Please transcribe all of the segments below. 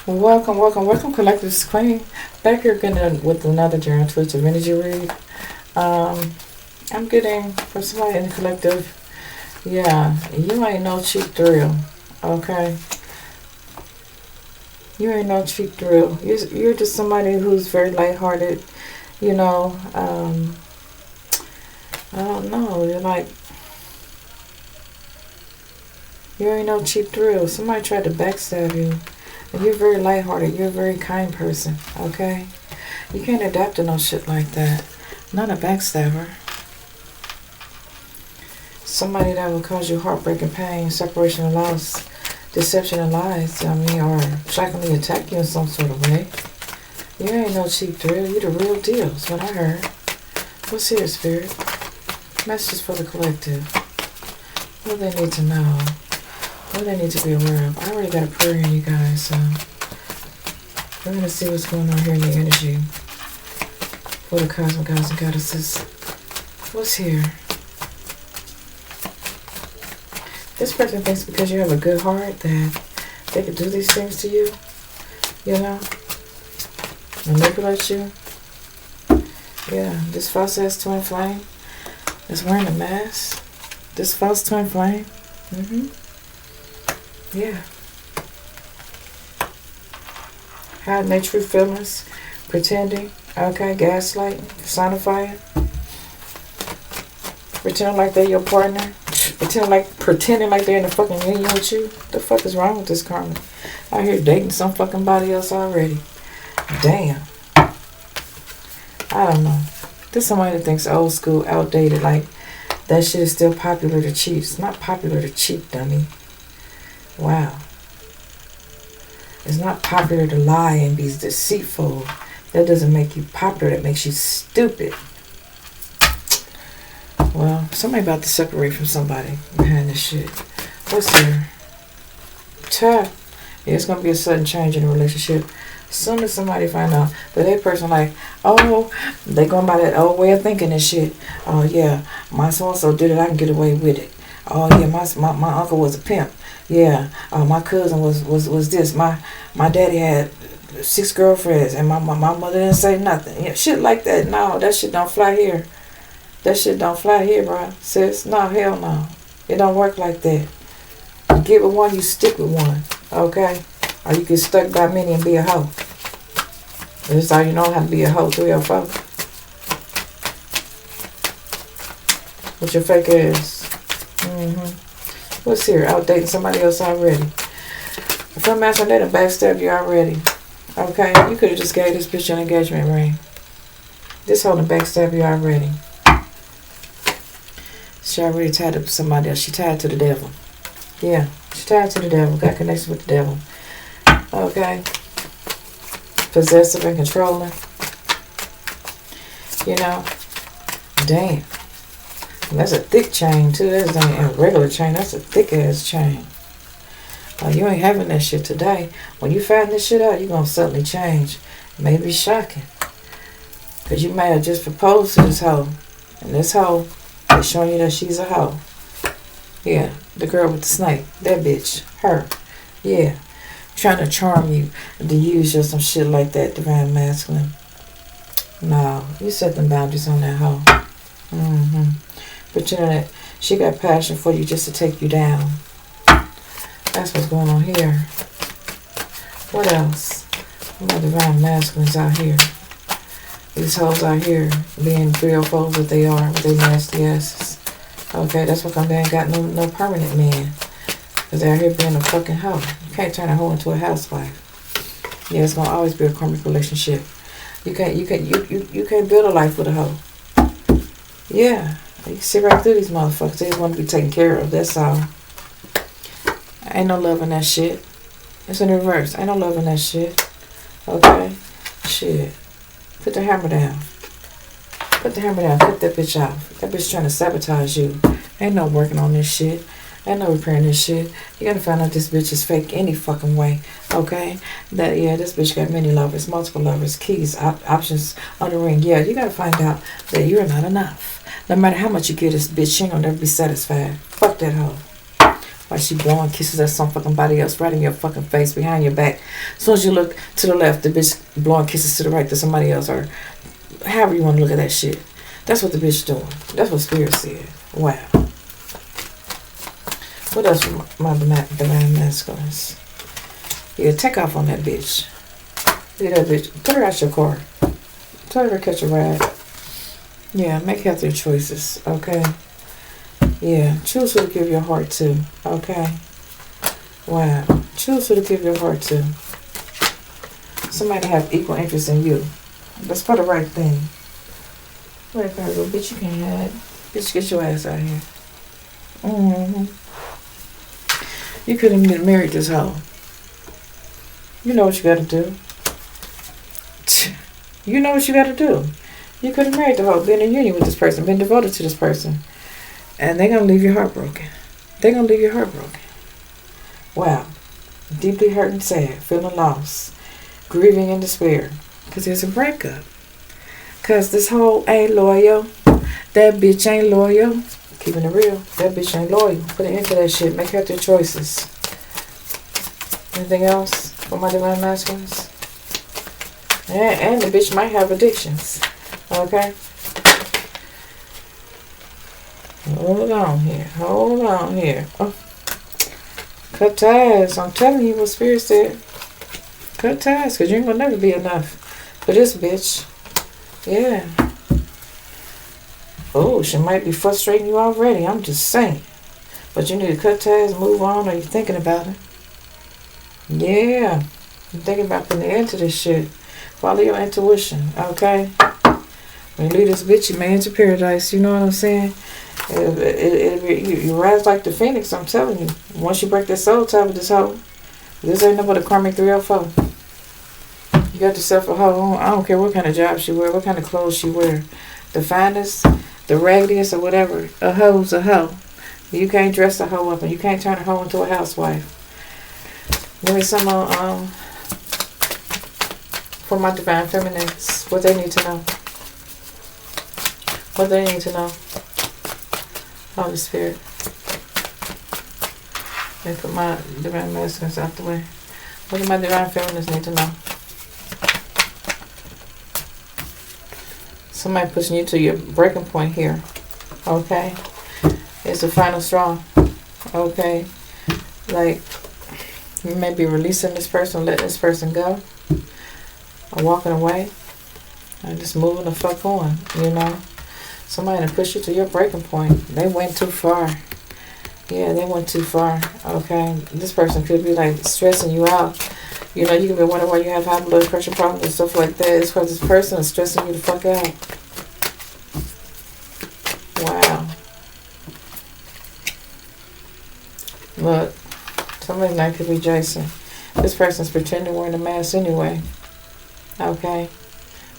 Welcome, Collective's Queen. Back here again with another Journal Twitch of Energy read. I'm getting from somebody in the collective, yeah, you ain't no cheap thrill, okay? You ain't no cheap thrill. You're just somebody who's very lighthearted, you know. I don't know, you're like, you ain't no cheap thrill. Somebody tried to backstab you. And you're very lighthearted. You're a very kind person, okay? You can't adapt to no shit like that. Not a backstabber. Somebody that will cause you heartbreaking pain, separation and loss, deception and lies, or shockingly attack you in some sort of way. You ain't no cheap thrill. You the real deal, is what I heard. What's here, Spirit? Messages for the collective. What do they need to know? What do they need to be aware of? I already got a prayer in, you guys, so we're going to see what's going on here in the energy for the cosmic gods and goddesses. What's here? This person thinks because you have a good heart that they could do these things to you, you know, manipulate you. Yeah, this false ass twin flame is wearing a mask. This false twin flame. Yeah. Hiding their true feelings, pretending, okay, gaslighting, personifying, pretending like they're your partner, pretending like they're in a fucking union with you. What the fuck is wrong with this karmic? Out here dating some fucking body else already. Damn. I don't know. This somebody that thinks old school, outdated, like that shit is still popular to cheat. It's not popular to cheat, dummy. Wow. It's not popular to lie and be deceitful. That doesn't make you popular. That makes you stupid. Well, somebody about to separate from somebody behind this shit. What's there? Yeah, it's going to be a sudden change in the relationship. As soon as somebody find out that that person like, oh, they going by that old way of thinking and shit. Oh, yeah, my so-and-so did it. I can get away with it. Oh, yeah, my uncle was a pimp. Yeah, my cousin was this. My daddy had 6 girlfriends, and my mother didn't say nothing. Yeah, shit like that. No, that shit don't fly here. That shit don't fly here, bro. Sis, no, hell no. It don't work like that. You get with one, you stick with one, okay? Or you get stuck by many and be a hoe. This is how you know how to be a hoe, 304. What your fake is. What's here? Outdating somebody else already. If I'm asking that, backstab you already. Okay? You could have just gave this bitch an engagement ring. This holding backstab you already. She already tied up to somebody else. She tied to the devil. Yeah. She tied to the devil. Got connection with the devil. Okay? Possessive and controlling. You know? Damn. That's a thick chain too. That's not a regular chain. That's a thick ass chain. You ain't having that shit today. When you find this shit out, you're going to suddenly change. It may be shocking. Because you may have just proposed to this hoe. And this hoe is showing you that she's a hoe. Yeah. The girl with the snake. That bitch. Her. Yeah. Trying to charm you. To use you or some shit like that. Divine masculine. No. You set them boundaries on that hoe. Pretending that she got passion for you just to take you down. That's what's going on here. What else? My divine masculines out here. These hoes out here being 304s that they are with their nasty asses. Okay, that's why they ain't got no permanent man. Because they're out here being a fucking hoe. You can't turn a hoe into a housewife. Yeah, it's gonna always be a karmic relationship. You can't build a life with a hoe. Yeah. You can see right through these motherfuckers. They just want to be taken care of. That's all. Ain't no love in that shit. It's in reverse. Ain't no love in that shit. Okay? Shit. Put the hammer down. Put the hammer down. Cut that bitch off. That bitch trying to sabotage you. Ain't no working on this shit. Ain't no repairing this shit. You gotta find out this bitch is fake any fucking way. Okay? This bitch got many lovers, multiple lovers, keys, options on the ring. Yeah, you gotta find out that you're not enough. No matter how much you give this bitch, she ain't gonna never be satisfied. Fuck that hoe. While she blowing kisses at some fucking body else right in your fucking face behind your back. As soon as you look to the left, the bitch blowing kisses to the right to somebody else, or however you want to look at that shit. That's what the bitch doing. That's what Spirit said. Wow. What else for my divine masculines? Yeah, take off on that bitch. Look at that bitch. Put her out your car. Tell her to catch a ride. Yeah, make healthier choices, okay? Yeah, choose who to give your heart to, okay? Wow. Choose who to give your heart to. Somebody have equal interest in you. That's for the right thing. Wait, Virgo, bitch, you can't hide. Bitch, get your ass out here. You couldn't get married this hoe. You know what you gotta do. You know what you gotta do. You could have married the hoe, been in union with this person, been devoted to this person. And they're gonna leave you heartbroken. They're gonna leave you heartbroken. Wow. Deeply hurt and sad, feeling lost, grieving in despair. Because there's a breakup. Because this hoe ain't loyal. That bitch ain't loyal. Keeping it real. That bitch ain't loyal. Put an end to that shit. Make healthy choices. Anything else for my divine masculines? And the bitch might have addictions. Okay? Hold on here. Hold on here. Oh. Cut ties. I'm telling you what Spirit said. Cut ties, because you ain't gonna never be enough for this bitch. Yeah. Oh, she might be frustrating you already. I'm just saying. But you need to cut ties, move on, or you thinking about it. Yeah. You're thinking about putting an end to this shit. Follow your intuition, okay? When you leave this bitch, you may enter paradise. You know what I'm saying? You rise like the phoenix, I'm telling you. Once you break that soul tie with this hoe, this ain't no but a karmic 304. You got yourself a hoe. I don't care what kind of job she wear, what kind of clothes she wear. The finest, the raggediest, or whatever. A hoe's a hoe. You can't dress a hoe up, and you can't turn a hoe into a housewife. Give me some for my divine feminines, what they need to know. What they need to know. Holy Spirit. Let me put my divine masculines out the way. What do my divine feminines need to know? Somebody pushing you to your breaking point here. Okay? It's the final straw. Okay? Like, you may be releasing this person, letting this person go. Or walking away. Or just moving the fuck on, you know? Somebody to push you to your breaking point. They went too far. Yeah, they went too far. Okay? This person could be like stressing you out. You know, you can be wondering why you have high blood pressure problems and stuff like that. It's because this person is stressing you the fuck out. Wow. Look, somebody night could be Jason. This person's pretending wearing a mask anyway. Okay?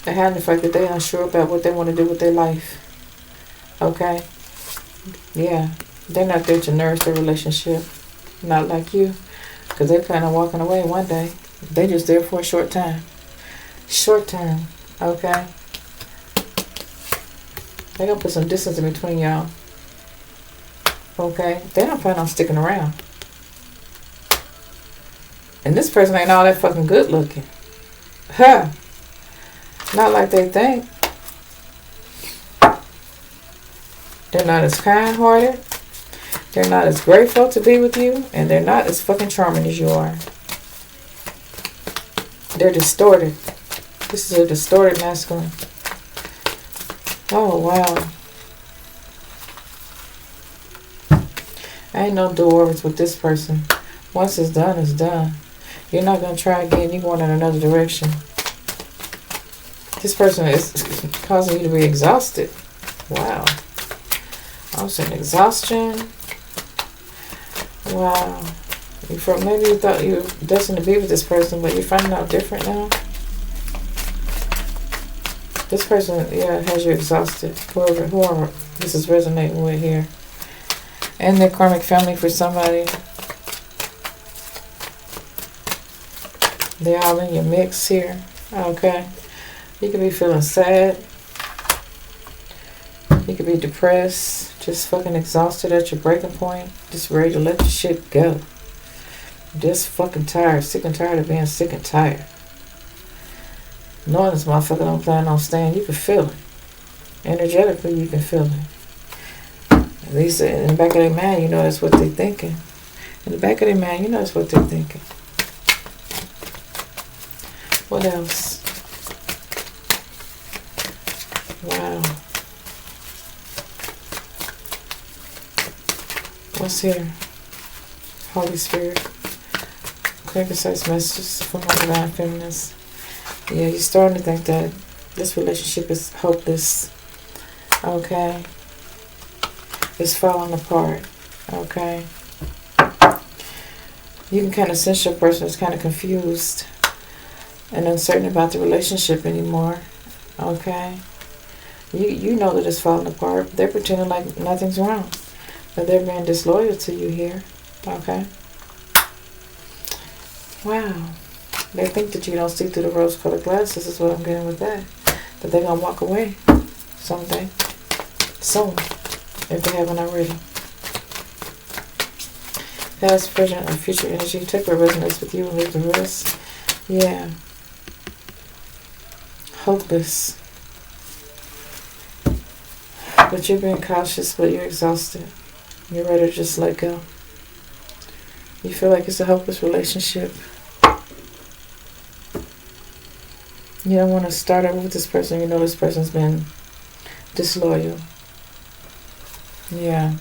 They're hiding the fact that they're unsure about what they want to do with their life. Okay? Yeah. They're not there to nourish their relationship. Not like you. Because they plan on walking away one day. They just there for a short time. Short term. Okay? They're going to put some distance in between y'all. Okay? They don't plan on sticking around. And this person ain't all that fucking good looking. Huh? Not like they think. They're not as kind-hearted. They're not as grateful to be with you. And they're not as fucking charming as you are. They're distorted. This is a distorted masculine. Oh, wow. I ain't no do-overs with this person. Once it's done, it's done. You're not going to try again. You're going in another direction. This person is causing you to be exhausted. Wow. I'm saying exhaustion. Wow. Maybe you thought you were destined to be with this person, but you're finding out different now. This person, yeah, has you exhausted. Whoever this is resonating with here. And their karmic family for somebody. They're all in your mix here. Okay. You could be feeling sad. You could be depressed. Just fucking exhausted at your breaking point. Just ready to let the shit go. Just fucking tired. Sick and tired of being sick and tired. Knowing this motherfucker don't plan on staying, you can feel it. Energetically, you can feel it. At least in the back of their mind, you know that's what they're thinking. In the back of their mind, you know that's what they're thinking. What else? Wow. What's here? Holy Spirit. Clear, concise messages from my divine feminines. Yeah, you're starting to think that this relationship is hopeless. Okay? It's falling apart. Okay? You can kind of sense your person is kind of confused and uncertain about the relationship anymore. Okay? You know that it's falling apart. They're pretending like nothing's wrong. But they're being disloyal to you here. Okay? Wow. They think that you don't see through the rose-colored glasses is what I'm getting with that. That they're going to walk away someday. Soon. If they haven't already. Past, present, or future energy. Take what resonates with you and leave the rest. Yeah. Hopeless. But you're being cautious, but you're exhausted. You're ready to just let go. You feel like it's a hopeless relationship. You don't want to start over with this person. You know this person's been disloyal. Yeah.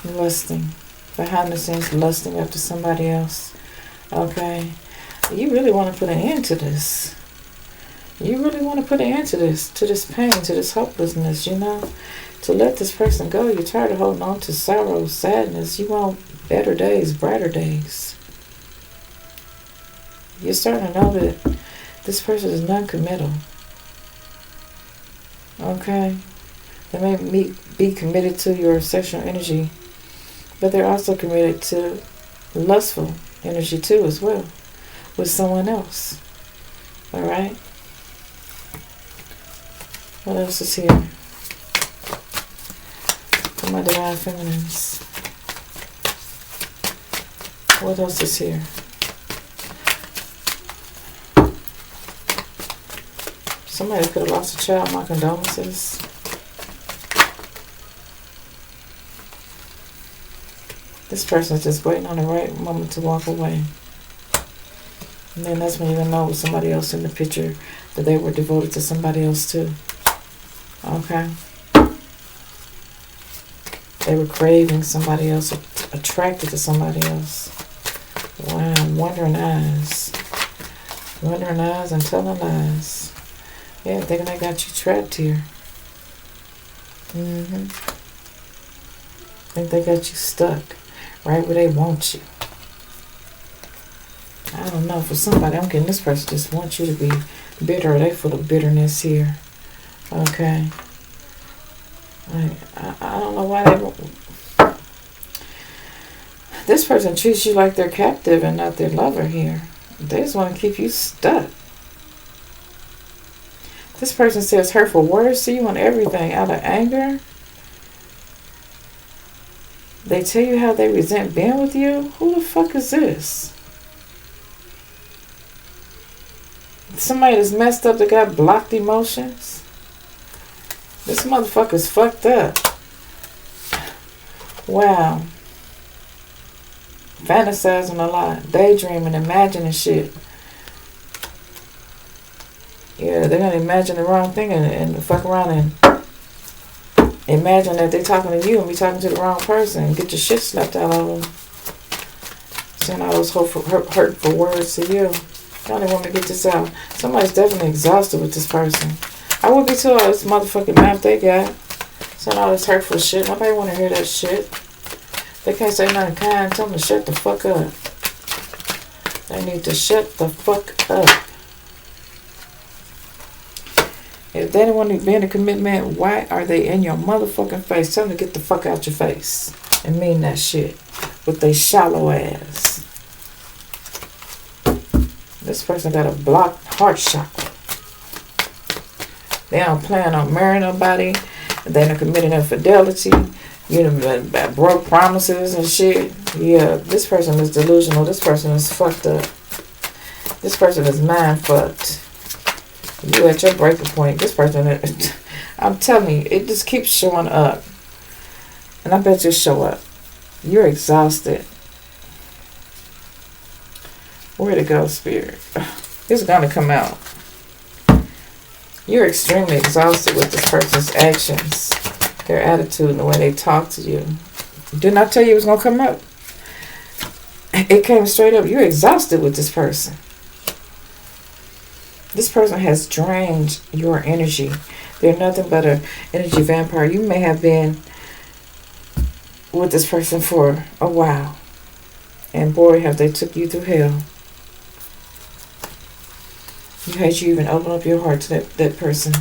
Lusting. Behind the scenes, lusting after somebody else. Okay. You really want to put an end to this. You really want to put an end to this pain, to this hopelessness, you know? To let this person go. You're tired of holding on to sorrow, sadness. You want better days, brighter days. You're starting to know that this person is non-committal. Okay? They may be committed to your sexual energy, but they're also committed to lustful energy too as well, with someone else. Alright? What else is here? For my divine feminines. What else is here? Somebody could have lost a child. My condolences. This person is just waiting on the right moment to walk away. And then that's when you're going to know with somebody else in the picture that they were devoted to somebody else too. Okay? They were craving somebody else, attracted to somebody else. Wow, wandering eyes. Wandering eyes and telling lies. Yeah, thinking they got you trapped here. Think they got you stuck right where they want you. I don't know. For somebody, I'm getting this person just wants you to be bitter. They full of bitterness here. Okay. I don't know why they... This person treats you like they're captive and not their lover here. They just want to keep you stuck. This person says hurtful words to you and everything out of anger. They tell you how they resent being with you. Who the fuck is this? Somebody that's messed up that got blocked emotions. This motherfucker's fucked up. Wow. Fantasizing a lot. Daydreaming, imagining shit. Yeah, they're going to imagine the wrong thing and fuck around and imagine that they're talking to you and be talking to the wrong person and get your shit slapped out of them. Saying all those hurtful words to you. Y'all didn't want me to get this out. Somebody's definitely exhausted with this person. I would be too. All this motherfucking mouth they got. Saying all this hurtful shit. Nobody want to hear that shit. They can't say nothing kind. Tell them to shut the fuck up. They need to shut the fuck up. If they don't want to be in a commitment, why are they in your motherfucking face? Tell them to get the fuck out your face. And mean that shit. With they shallow ass. This person got a blocked heart chakra. They don't plan on marrying nobody. They done committed infidelity. You know, broke promises and shit. Yeah, this person is delusional. This person is fucked up. This person is mind fucked. You at your breaking point. This person, I'm telling you, it just keeps showing up. And I bet you show up. You're exhausted. Where'd it go, Spirit? It's gonna come out. You're extremely exhausted with this person's actions, their attitude, and the way they talk to you. Didn't I tell you it was gonna come up? It came straight up. You're exhausted with this person. This person has drained your energy. They're nothing but an energy vampire. You may have been with this person for a while. And boy, have they took you through hell. You hate you even open up your heart to that person.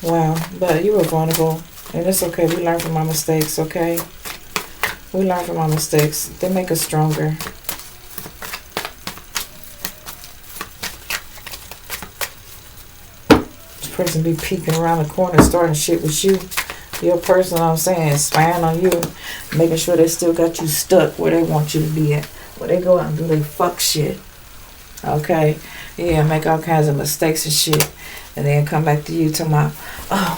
Wow. But you were vulnerable. And it's okay. We learn from our mistakes, okay? We learn from our mistakes. They make us stronger. This person be peeking around the corner, starting shit with you. Your person, I'm saying, spying on you, making sure they still got you stuck where they want you to be at. Where they go out and do their fuck shit. Okay? Yeah, make all kinds of mistakes and shit. And then come back to you talking about, oh,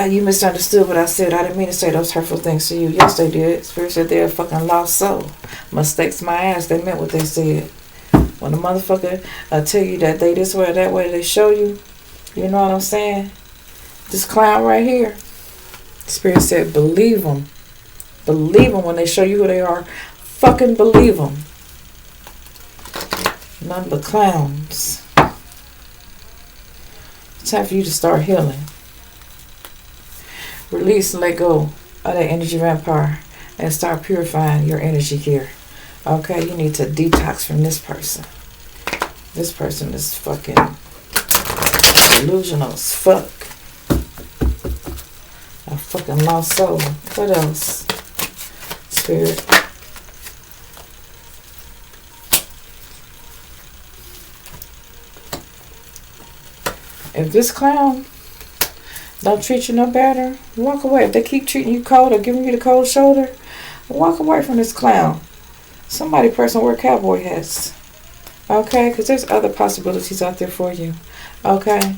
you misunderstood what I said. I didn't mean to say those hurtful things to you. Yes, they did. Spirit said they're a fucking lost soul. Mistakes my ass. They meant what they said. When a motherfucker tell you that they this way or that way, they show you. You know what I'm saying? This clown right here. Spirit said, believe them. Believe them when they show you who they are. Fucking believe them. None but clowns. It's time for you to start healing. Release and let go of that energy vampire and start purifying your energy here. Okay, you need to detox from this person. This person is fucking delusional as fuck. A fucking lost soul. What else? Spirit. If this clown don't treat you no better, walk away. If they keep treating you cold or giving you the cold shoulder, walk away from this clown. Somebody person wear cowboy hats. Okay? Because there's other possibilities out there for you. Okay?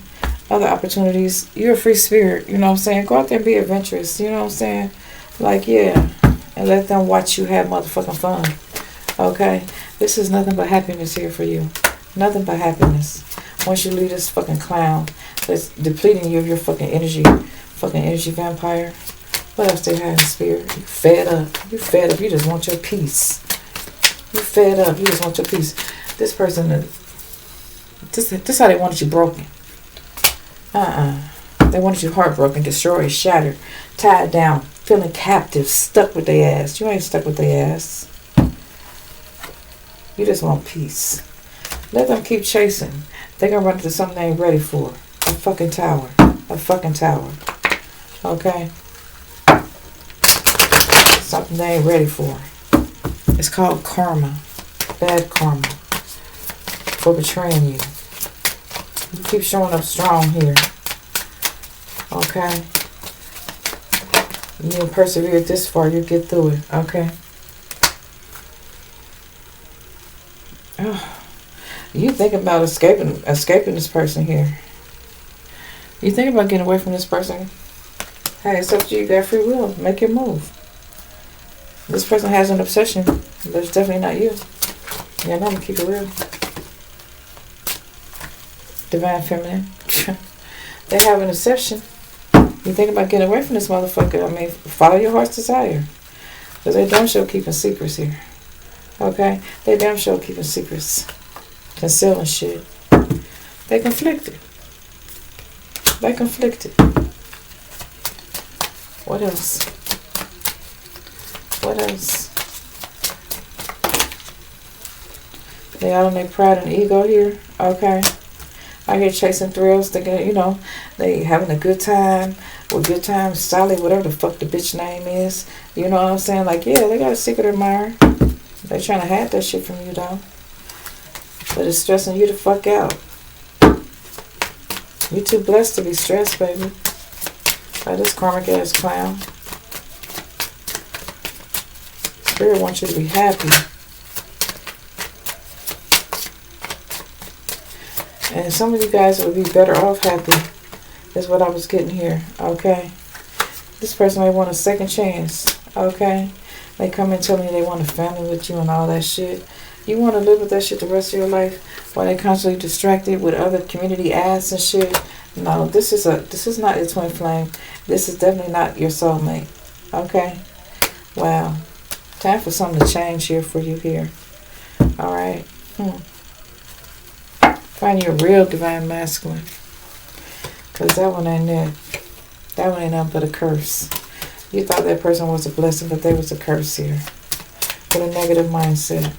Other opportunities. You're a free spirit. You know what I'm saying? Go out there and be adventurous. You know what I'm saying? Like, yeah. And let them watch you have motherfucking fun. Okay? This is nothing but happiness here for you. Nothing but happiness. Once you leave this fucking clown that's depleting you of your fucking energy vampire. What else they have in spirit? You fed up. You fed up. You just want your peace. You fed up. You just want your peace. This person, this how they wanted you broken. They wanted you heartbroken, destroyed, shattered, tied down, feeling captive, stuck with their ass. You ain't stuck with their ass. You just want peace. Let them keep chasing. They're going to run into something they ain't ready for. A fucking tower. A fucking tower. Okay? Something they ain't ready for. It's called karma. Bad karma. For betraying you. You keep showing up strong here. Okay? You persevere this far, you get through it. Okay? Oh. You think about escaping this person here. You think about getting away from this person. Hey, it's up to you. You got free will. Make your move. This person has an obsession, but it's definitely not you. Yeah, I'm gonna keep it real. Divine feminine. They have an obsession. You think about getting away from this motherfucker. I mean, follow your heart's desire. Because they damn sure keeping secrets here. Okay? They damn sure keeping secrets. Concealing shit. They conflicted. They conflicted. What else? What else? They out on their pride and ego here. Okay. Out here chasing thrills. They they having a good time. With good time, Sally, whatever the fuck the bitch name is. You know what I'm saying? Like, yeah, they got a secret admirer. They trying to hide that shit from you, though. But it's stressing you the fuck out. You too blessed to be stressed, baby. By this karmic ass clown. Spirit wants you to be happy. And some of you guys would be better off happy. Is what I was getting here. Okay. This person may want a second chance. Okay. They come and tell me they want a family with you and all that shit. You want to live with that shit the rest of your life while they constantly distracted with other community ads and shit? No, this is not your twin flame. This is definitely not your soulmate. Okay? Wow. Time for something to change here for you here. Alright? Find your real divine masculine. Because that one ain't it. That one ain't nothing but a curse. You thought that person was a blessing, but they was a curse here. With a negative mindset.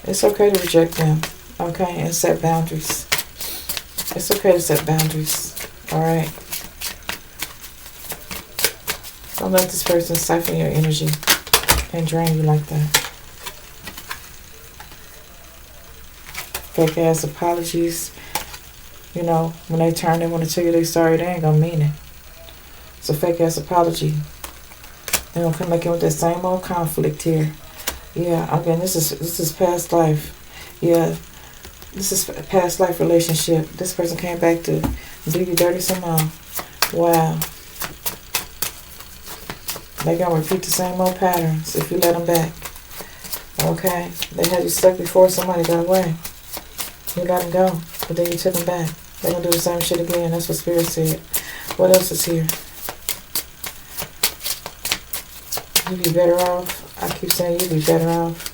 It's okay to reject them. Okay? And set boundaries. It's okay to set boundaries. Alright? Don't let this person siphon your energy and drain you like that. Fake ass apologies. You know, when they turn, they want to tell you they sorry, they ain't gonna mean it. It's a fake ass apology. They're gonna come back in with that same old conflict here. Yeah, again, this is past life. Yeah, this is a past life relationship. This person came back to do you dirty somehow. Wow. They're gonna repeat the same old patterns if you let them back. Okay? They had you stuck before somebody got away. You let them go, but then you took them back. They're gonna do the same shit again. That's what Spirit said. What else is here? You'd be better off. I keep saying you'd be better off.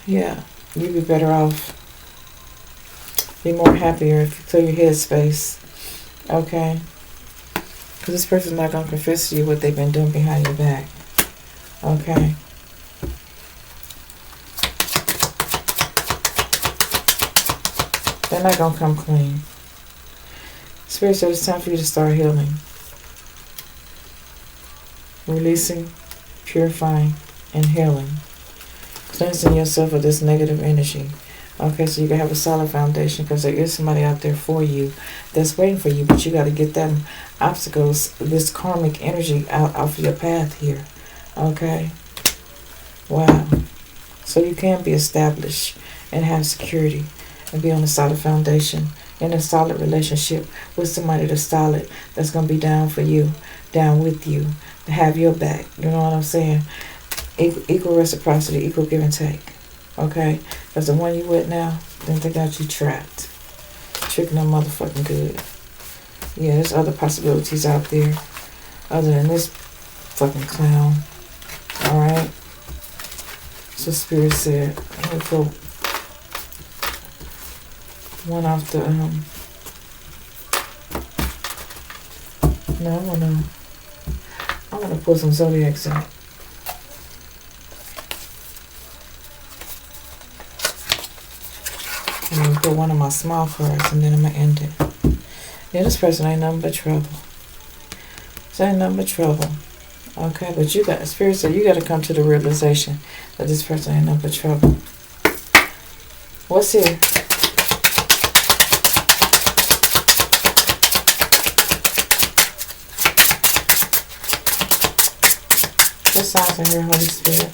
Yeah, you'd be better off. Be more happier if you clear your head space. Okay? Because this person's not going to confess to you what they've been doing behind your back. Okay? They're not going to come clean. Spirit said it's time for you to start healing. Releasing, purifying, and healing. Cleansing yourself of this negative energy. Okay, so you can have a solid foundation because there is somebody out there for you that's waiting for you, but you got to get them obstacles, this karmic energy out of your path here. Okay? Wow. So you can be established and have security and be on a solid foundation in a solid relationship with somebody that's solid, that's going to be down for you, down with you, to have your back. You know what I'm saying? Equal reciprocity, equal give and take. Okay? Because the one you with now, then they got you trapped. Tricking them motherfucking good. Yeah, there's other possibilities out there other than this fucking clown. Alright? So Spirit said, I'm going to pull one off the, no, I want to pull some zodiacs out. I'm going to put one of my small cards and then I'm going to end it. Yeah, this person ain't nothing but trouble. This ain't nothing but trouble. Okay, but you got, Spirit said you got to come to the realization that this person ain't nothing but trouble. What's here? What signs are here, Holy Spirit?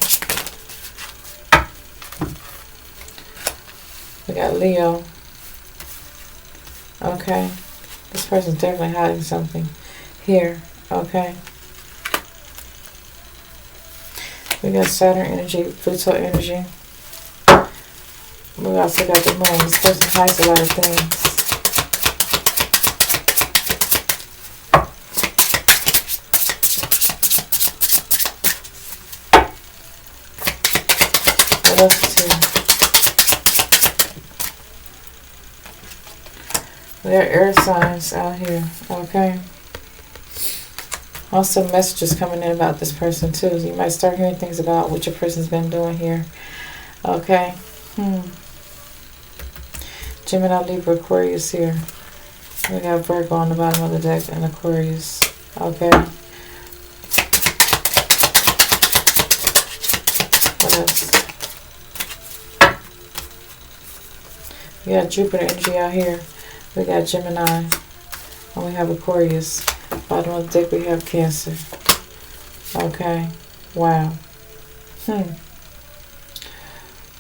We got Leo. Okay. This person's definitely hiding something here. Okay. We got Saturn energy, Pluto energy. We also got the moon. This person hides a lot of things. What else is here? There are air signs out here, okay? Also messages coming in about this person too. You might start hearing things about what your person's been doing here, okay? Gemini, Libra, Aquarius here. We got Virgo on the bottom of the deck and Aquarius, okay? What else? We got Jupiter energy out here. We got Gemini. And we have Aquarius. Bottom of the deck we have Cancer. Okay. Wow.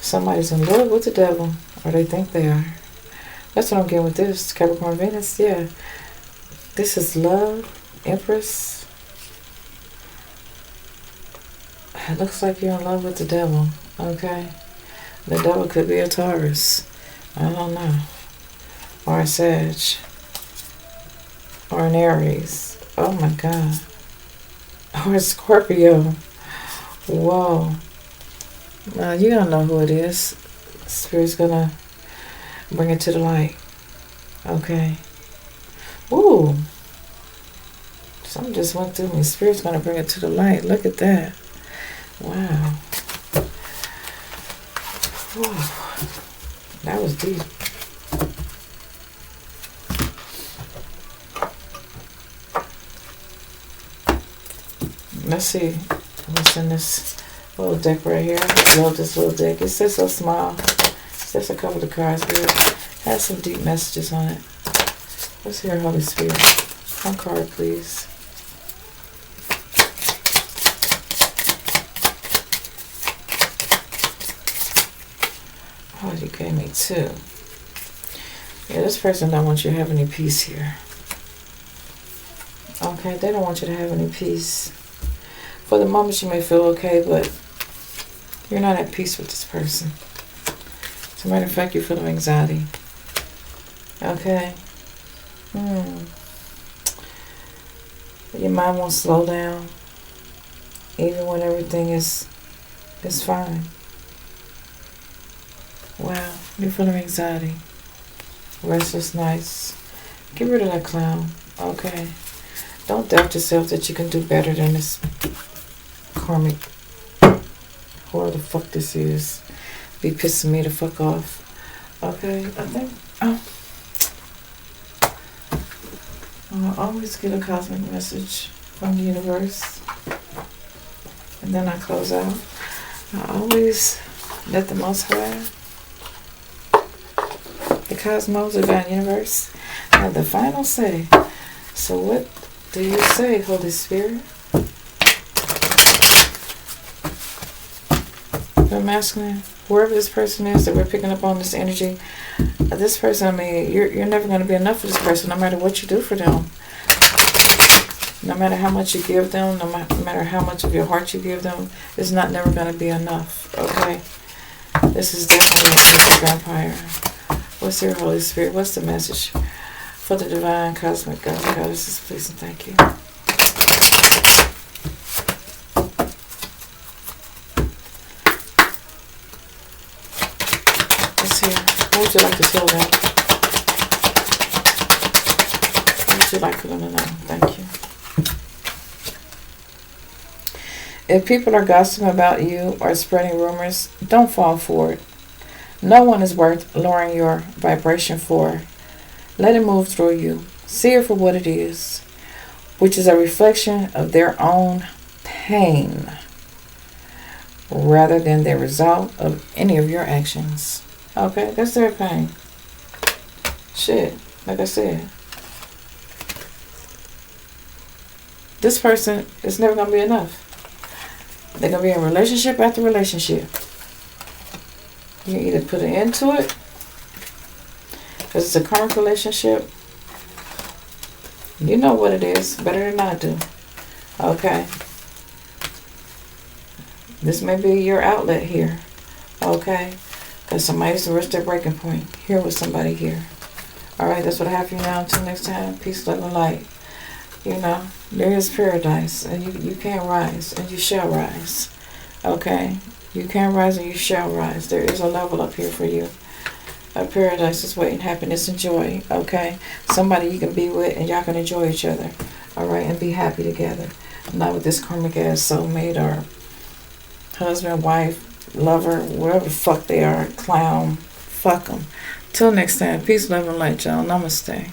Somebody's in love with the devil. Or they think they are. That's what I'm getting with this. Capricorn Venus. Yeah. This is love. Empress. It looks like you're in love with the devil. Okay. The devil could be a Taurus. I don't know. Or a Sag. Or an Aries. Oh my God. Or a Scorpio. Whoa. You don't know who it is. Spirit's gonna bring it to the light. Okay. Ooh. Something just went through me. Spirit's gonna bring it to the light. Look at that. Wow. Whew. That was deep. Let's see what's in this little deck right here. I just love this little deck. It's just so small. It's just a couple of cards here. It has some deep messages on it. Let's hear Holy Spirit. One card, please. Oh, you gave me 2. Yeah, this person don't want you to have any peace here. Okay, they don't want you to have any peace. For the moment, you may feel okay, but you're not at peace with this person. As a matter of fact, you feel anxiety. Okay. Your mind won't slow down, even when everything is fine. Wow, you're full of anxiety. Restless nights. Get rid of that clown. Okay. Don't doubt yourself that you can do better than this karmic. Whoever the fuck this is. Be pissing me the fuck off. Okay, I think. I always get a cosmic message from the universe. And then I close out. I always let the Most High, the cosmos, the divine universe, have the final say. So what do you say, Holy Spirit? The masculine, whoever this person is that we're picking up on this energy, this person, I mean, you're never going to be enough for this person, no matter what you do for them. No matter how much you give them, no matter how much of your heart you give them, it's never going to be enough, okay? This is definitely a piece of vampire. What's your Holy Spirit? What's the message for the divine cosmic God? Goddesses, please and thank you. Let's hear. What would you like to tell them? What would you like for them to know? Thank you. If people are gossiping about you or spreading rumors, don't fall for it. No one is worth lowering your vibration for. Let it move through you. See it for what it is, which is a reflection of their own pain rather than the result of any of your actions. Okay, that's their pain. Shit, like I said. This person is never going to be enough. They're going to be in relationship after relationship. You can either put an end to it, because it's a karmic relationship. You know what it is better than I do. Okay. This may be your outlet here. Okay. Because somebody's reached their breaking point. Here with somebody here. Alright, that's what I have for you now. Until next time, peace, love, and light. You know, there is paradise, and you can rise, and you shall rise. Okay? You can rise, and you shall rise. There is a level up here for you. A paradise is waiting, happiness and joy. Okay? Somebody you can be with, and y'all can enjoy each other. Alright? And be happy together. Not with this karmic ass soulmate or husband, wife, lover, whatever the fuck they are. Clown. Fuck them. Till next time, peace, love, and light, y'all. Namaste.